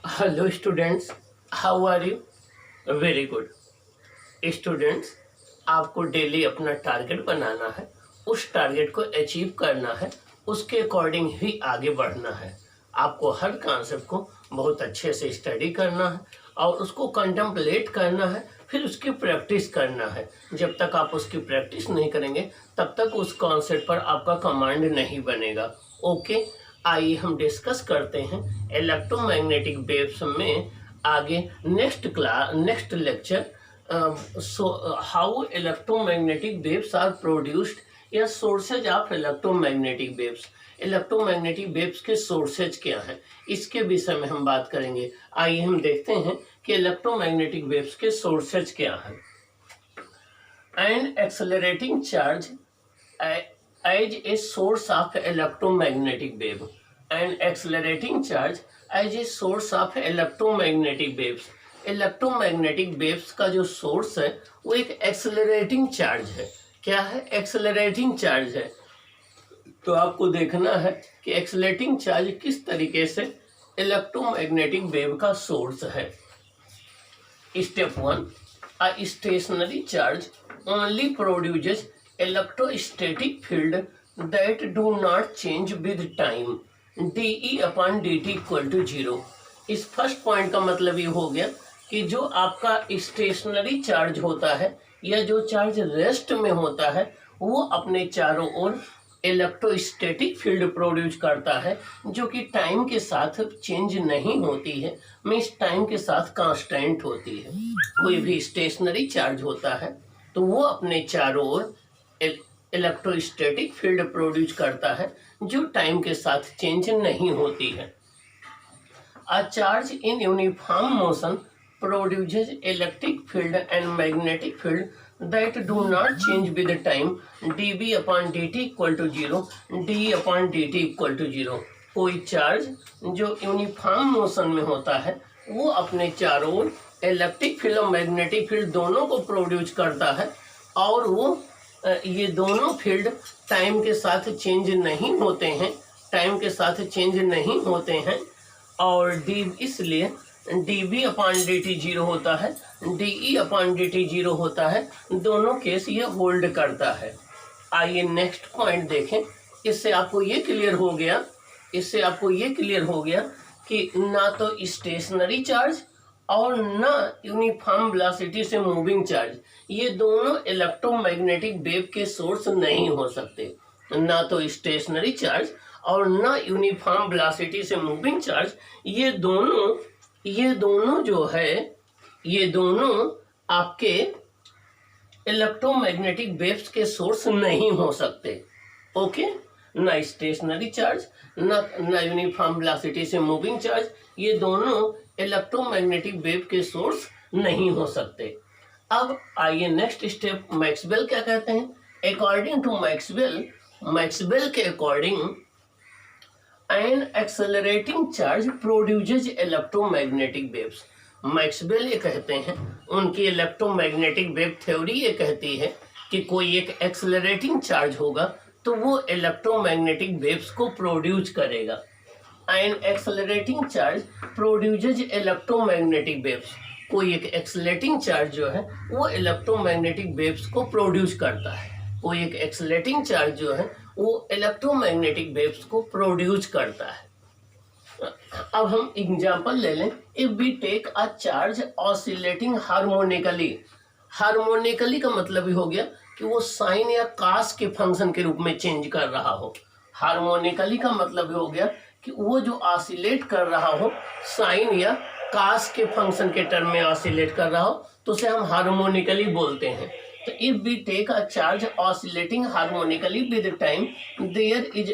Hello students, how are you? Very good students. आपको daily अपना target बनाना है, उस टारगेट को अचीव करना है, उसके अकॉर्डिंग ही आगे बढ़ना है। आपको हर कॉन्सेप्ट को बहुत अच्छे से स्टडी करना है और उसको कंटेम्पलेट करना है, फिर उसकी प्रैक्टिस करना है। जब तक आप उसकी प्रैक्टिस नहीं करेंगे तब तक उस कॉन्सेप्ट पर आपका कमांड नहीं बनेगा। ओके, आइए हम डिस्कस करते हैं इलेक्ट्रोमैग्नेटिक वेव्स में आगे। Next lecture, how electromagnetic waves are produced या sources of electromagnetic waves. Electromagnetic waves के सोर्सेज क्या हैं, इसके विषय में हम बात करेंगे। आइए हम देखते हैं कि इलेक्ट्रोमैग्नेटिक वेव्स के सोर्सेज क्या हैं। And accelerating charge as a source of electromagnetic wave and accelerating charge as a source of electromagnetic waves। Electromagnetic waves का जो सोर्स है वो एक एक्सेलरेटिंग चार्ज है। क्या है? एक्सेलरेटिंग चार्ज है। तो आपको देखना है कि एक्सेलरेटिंग चार्ज किस तरीके से इलेक्ट्रोमैग्नेटिक वेव का सोर्स है। Step 1, a stationary charge only produces electrostatic field that do not change with time, dE upon dt equal to 0। इस फर्स्ट पॉइंट का मतलब ये हो गया कि जो आपका स्टेशनरी चार्ज होता है या जो चार्ज रेस्ट में होता है वो अपने चारों ओर इलेक्ट्रोस्टैटिक फील्ड प्रोड्यूस करता है जो कि टाइम के साथ चेंज नहीं होती है, मीन्स टाइम के साथ कांस्टेंट होती है। कोई भी स्टेशनरी चार्ज होता है तो वो अपने चारों ओर इलेक्ट्रोस्टैटिक फील्ड प्रोड्यूस करता है जो टाइम के साथ चेंज नहीं होती है। A charge in uniform motion produces electric field and magnetic field that do not change with time, dB upon dt equal to 0, d upon dt equal to 0। कोई charge जो यूनिफॉर्म मोशन में होता है वो अपने चारों ओर इलेक्ट्रिक फील्ड और magnetic field दोनों को प्रोड्यूस करता है और वो ये दोनों फील्ड टाइम के साथ चेंज नहीं होते हैं, टाइम के साथ चेंज नहीं होते हैं और इसलिए dB अपॉन dt 0 होता है, dE अपॉन dt 0 होता है। दोनों केस ये होल्ड करता है। आइए नेक्स्ट पॉइंट देखें। इससे आपको ये क्लियर हो गया कि ना तो स्टेशनरी चार्ज और ना यूनिफॉर्म वेलोसिटी से मूविंग चार्ज, ये दोनों इलेक्ट्रोमैग्नेटिक वेव के सोर्स नहीं हो सकते। ना तो स्टेशनरी चार्ज और ना यूनिफॉर्म वेलोसिटी से मूविंग चार्ज, ये दोनों जो है ये दोनों आपके इलेक्ट्रोमैग्नेटिक वेव्स के सोर्स नहीं हो सकते। ओके, ना स्टेशनरी चार्ज ना यूनिफॉर्म वेलोसिटी से मूविंग चार्ज, ये दोनों इलेक्ट्रोमैग्नेटिक वेव के सोर्स नहीं हो सकते। अब आइए नेक्स्ट स्टेप, मैक्सवेल क्या कहते हैं। अकॉर्डिंग टू मैक्सवेल के according an accelerating charge produces electromagnetic waves. Maxwell ये कहते हैं, उनकी इलेक्ट्रोमैग्नेटिक वेव थ्योरी ये कहती है कि कोई एक एक्सेलरेटिंग चार्ज होगा तो वो इलेक्ट्रोमैग्नेटिक वेव्स को प्रोड्यूस करेगा। An accelerating charge produces electromagnetic waves. कोई एक एक्सेलरेटिंग चार्ज जो है वो इलेक्ट्रोमैग्नेटिक वेव्स को प्रोड्यूस करता है। कोई एक एक्सेलरेटिंग चार्ज जो है वो इलेक्ट्रोमैग्नेटिक वेव्स को प्रोड्यूस करता है। अब हम एग्जांपल ले लें। If we take a charge oscillating harmonically का मतलब ही हो गया कि वो साइन या कास के फंक्शन के रूप में चेंज कर रहा हो। हार्मोनिकली का मतलब हो गया कि वो जो ऑसिलेट कर रहा हो साइन या कास के फंक्शन के टर्म में ऑसिलेट कर रहा हो तो उसे हम हार्मोनिकली बोलते हैं। तो if we take a charge oscillating harmonically with time, this is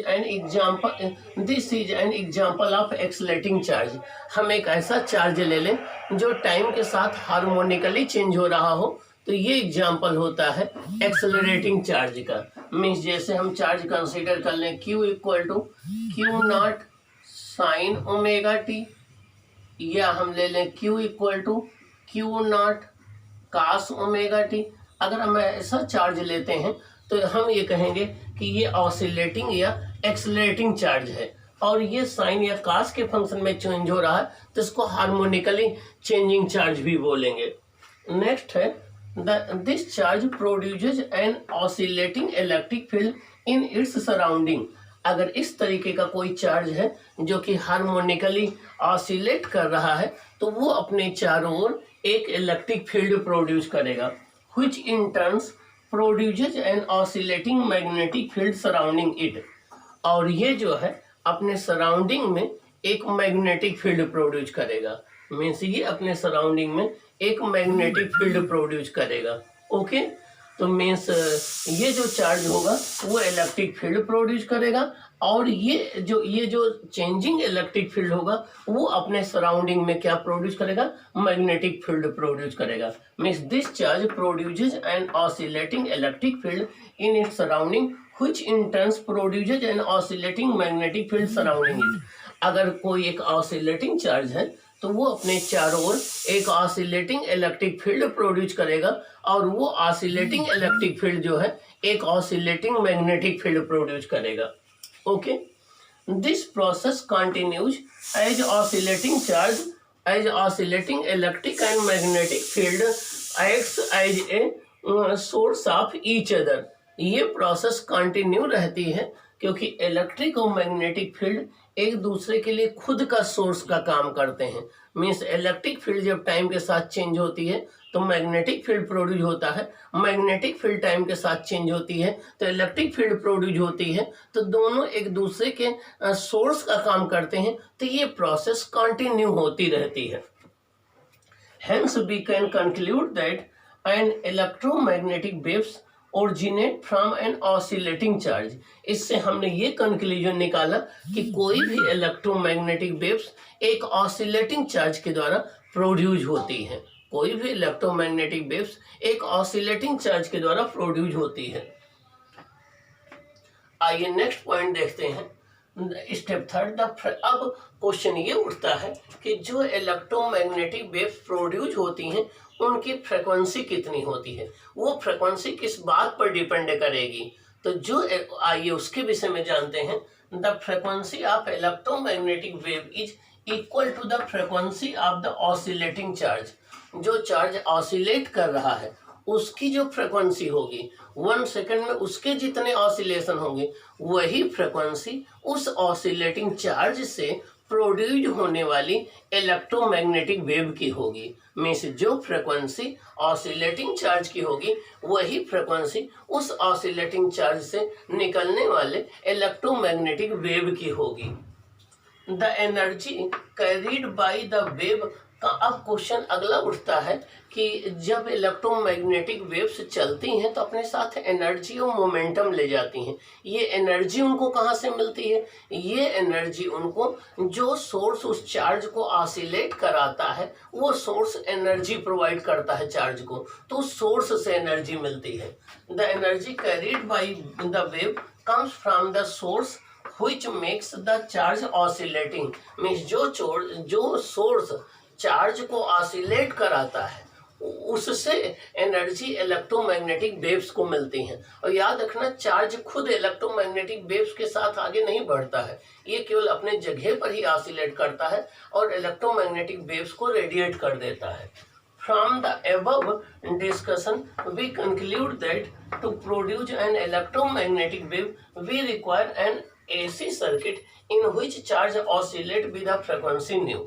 an example of accelerating charge. हम एक ऐसा चार्ज ले लें जो टाइम के साथ हार्मोनिकली चेंज हो रहा हो, तो ये एग्जांपल होता है एक्सेलरेटिंग चार्ज का। मीन्स जैसे हम चार्ज कंसीडर कर लें Q equal to Q naught sine omega T, या हम ले लें Q equal to Q naught cos omega T. अगर हम ऐसा चार्ज लेते हैं तो हम ये कहेंगे कि ये ऑसिलेटिंग या एक्सेलरेटिंग चार्ज है। और ये साइन या कास के फंक्शन में चेंज हो रहा है तो इसको हार्मोनिकली चेंजिंग चार्ज भी बोलेंगे। नेक्स्ट है this charge produces N oscillating electric field in its surrounding. अगर इस तरीके का कोई चार्ज है जो कि हार्मोनिकली ऑसिलेट कर रहा है तो वो अपने चारों ओर एक इलेक्ट्रिक फील्ड प्रोड्यूस करेगा, which in turns produces an oscillating magnetic field surrounding it। और ये जो है अपने सराउंडिंग में एक मैग्नेटिक फील्ड प्रोड्यूस करेगा, मीन्स ये अपने सराउंडिंग में एक मैग्नेटिक फील्ड प्रोड्यूस करेगा। ओके, तो मीन्स ये जो चार्ज होगा वो इलेक्ट्रिक फील्ड प्रोड्यूस करेगा और ये जो चेंजिंग इलेक्ट्रिक फील्ड होगा वो अपने सराउंडिंग में क्या प्रोड्यूस करेगा, मैग्नेटिक फील्ड प्रोड्यूस करेगा। Means this charge produces N oscillating electric field in its surrounding which in turn produces an oscillating magnetic field surrounding it। अगर कोई एक ऑसिलेटिंग चार्ज है तो वो अपने चारों ओर एक ऑसिलेटिंग इलेक्ट्रिक फील्ड प्रोड्यूस करेगा और वो ऑसिलेटिंग इलेक्ट्रिक फील्ड जो है एक ऑसिलेटिंग मैग्नेटिक फील्ड प्रोड्यूस करेगा। Okay, this process continues as oscillating charge as oscillating electric and magnetic field acts as a source of each other. ये process continue रहती है क्योंकि इलेक्ट्रिक और मैग्नेटिक फील्ड एक दूसरे के लिए खुद का सोर्स का काम करते हैं। मीन्स इलेक्ट्रिक फील्ड जब टाइम के साथ चेंज होती है तो मैग्नेटिक फील्ड प्रोड्यूस होता है, मैग्नेटिक फील्ड टाइम के साथ चेंज होती है तो इलेक्ट्रिक फील्ड प्रोड्यूस होती है, तो दोनों एक दूसरे के सोर्स का काम करते हैं, तो ये प्रोसेस कंटिन्यू होती रहती है। Hence we can conclude that an electromagnetic waves originate from an oscillating charge. इससे हमने ये कंक्लूजन निकाला कि कोई भी इलेक्ट्रोमैग्नेटिक वेव्स एक ऑसिलेटिंग चार्ज के द्वारा प्रोड्यूस होती है। कोई भी इलेक्ट्रोमैग्नेटिक वेव्स एक ऑसिलेटिंग चार्ज के द्वारा प्रोड्यूस होती है। आइए नेक्स्ट पॉइंट देखते हैं, स्टेप थर्ड। अब क्वेश्चन ये उठता है कि जो इलेक्ट्रोमैग्नेटिक वेव्स प्रोड्यूस होती हैं उनकी फ्रीक्वेंसी कितनी होती है, वो फ्रीक्वेंसी किस बात पर डिपेंड करेगी। तो जो आइए उसके विषय में जानते हैं। The frequency of electromagnetic wave is equal to the frequency of the oscillating charge. जो चार्ज ऑसिलेट कर रहा है उसकी जो फ्रीक्वेंसी होगी 1 सेकंड में उसके जितने ऑसिलेशन होंगे वही फ्रीक्वेंसी उस ऑसिलेटिंग चार्ज से प्रोड्यूस होने वाली इलेक्ट्रोमैग्नेटिक वेव की होगी। मीन्स जो फ्रीक्वेंसी ऑसिलेटिंग चार्ज की होगी वही फ्रीक्वेंसी उस ऑसिलेटिंग चार्ज से निकलने वाले इलेक्ट्रोमैग्नेटिक वेव की होगी। The energy carried by the wave का अब क्वेश्चन अगला उठता है कि जब इलेक्ट्रोमैग्नेटिक वेव्स चलती हैं तो अपने साथ एनर्जी और मोमेंटम ले जाती हैं। ये एनर्जी उनको कहाँ से मिलती है? ये एनर्जी उनको जो सोर्स उस चार्ज को ऑसिलेट कराता है वो सोर्स एनर्जी प्रोवाइड करता है चार्ज को, तो उस सोर्स से एनर्जी मिलती है। The energy carried by the wave comes from the source which makes the charge oscillating। Means जो सोर्स चार्ज को ऑसिलेट कराता है उससे एनर्जी इलेक्ट्रोमैग्नेटिक वेव्स को मिलती हैं। और याद रखना चार्ज खुद इलेक्ट्रोमैग्नेटिक वेव्स के साथ आगे नहीं बढ़ता है, ये केवल अपने जगह पर ही ऑसिलेट करता है और इलेक्ट्रोमैग्नेटिक वेव्स को रेडिएट कर देता है। From the above discussion, we conclude that to produce an electromagnetic wave, we require an AC circuit in which charge oscillate with the frequency nu।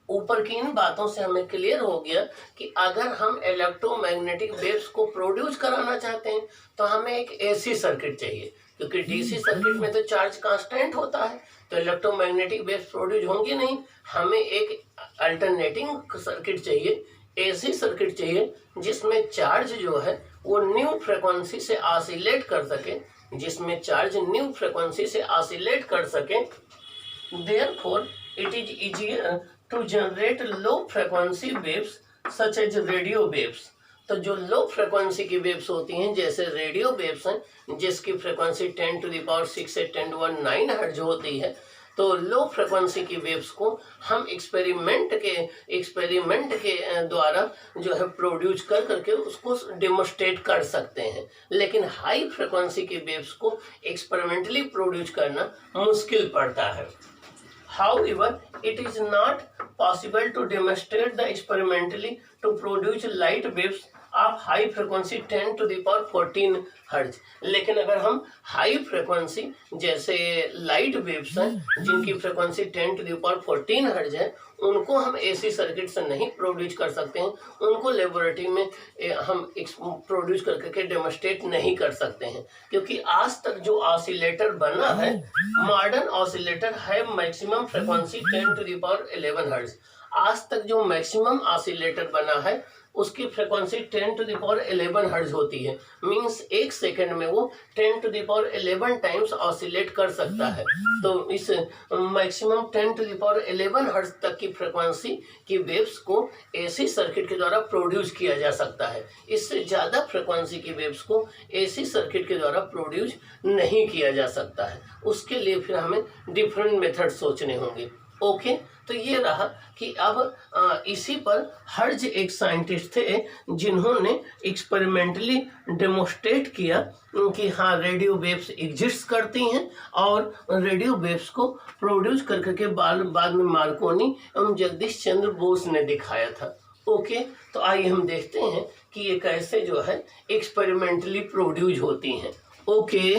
ऊपर की इन बातों से हमें क्लियर हो गया कि अगर हम इलेक्ट्रोमैग्नेटिक वेव्स को प्रोड्यूस कराना चाहते हैं तो हमें एक एसी सर्किट चाहिए, क्योंकि डीसी सर्किट में तो चार्ज कांस्टेंट होता है तो इलेक्ट्रोमैग्नेटिक वेव्स प्रोड्यूस होंगी नहीं। हमें एक अल्टरनेटिंग सर्किट चाहिए, एसी सर्किट चाहिए, जिसमें चार्ज जो है वो न्यू फ्रीक्वेंसी से ऑसिलेट कर सके, जिसमें चार्ज न्यू फ्रीक्वेंसी से ऑसिलेट कर सके। Therefore it is easier to generate low frequency waves such as radio waves. तो जो लो फ्रीक्वेंसी की वेव्स होती हैं जैसे रेडियो वेव्स हैं जिसकी फ्रीक्वेंसी 10⁻⁶ से 10⁻⁹ हर्ट्ज होती है, तो लो फ्रिक्वेंसी की वेव्स को हम एक्सपेरिमेंट के द्वारा जो है प्रोड्यूस कर करके उसको डेमोस्ट्रेट कर सकते हैं, लेकिन हाई फ्रिक्वेंसी की वेव्स को एक्सपेरिमेंटली प्रोड्यूस करना मुश्किल पड़ता है। However, it is not possible to demonstrate the experimentally to produce light waves of high frequency 10 to the power 14 हर्ज। लेकिन अगर हम हाई फ्रिक्वेंसी जैसे लाइट वेव्स हैं जिनकी फ्रिक्वेंसी 10 to the power 14 हर्ज है, उनको हम एसी सर्किट से नहीं प्रोड्यूस कर सकते हैं, उनको लेबोरेटरी में हम प्रोड्यूस करके डेमोस्ट्रेट नहीं कर सकते हैं, क्योंकि आज तक जो ऑसिलेटर बना है, मॉडर्न ऑसिलेटर है maximum frequency 10 to the power 11 हर्ज। आज तक जो मैक्सिमम ऑसिलेटर बना है उसकी फ्रिक्वेंसी 10 to the power 11 हर्ज होती है। मींस एक सेकंड में वो 10 to the power 11 times oscillate कर सकता है। तो इस मैक्सिमम 10 to the power 11 हर्ज तक की फ्रिक्वेंसी की वेव्स को एसी सर्किट के द्वारा प्रोड्यूस किया जा सकता है। इससे ज़्यादा फ्रिक्वेंसी की वेव्स को एसी सर्किट के द्वारा प्रोड्यूस नहीं किया जा सकता है। उसके लिए फिर हमें डिफरेंट मेथड सोचने होंगे। ओके, तो ये रहा कि अब इसी पर हर्ज एक साइंटिस्ट थे जिन्होंने एक्सपेरिमेंटली डेमोस्ट्रेट किया कि हाँ रेडियो वेव्स एग्जिस्ट करती हैं और रेडियो वेव्स को प्रोड्यूस करके बाद में मार्कोनी एवं जगदीश चंद्र बोस ने दिखाया था। ओके, तो आइए हम देखते हैं कि ये कैसे जो है एक्सपेरिमेंटली प्रोड्यूस होती हैं। ओके,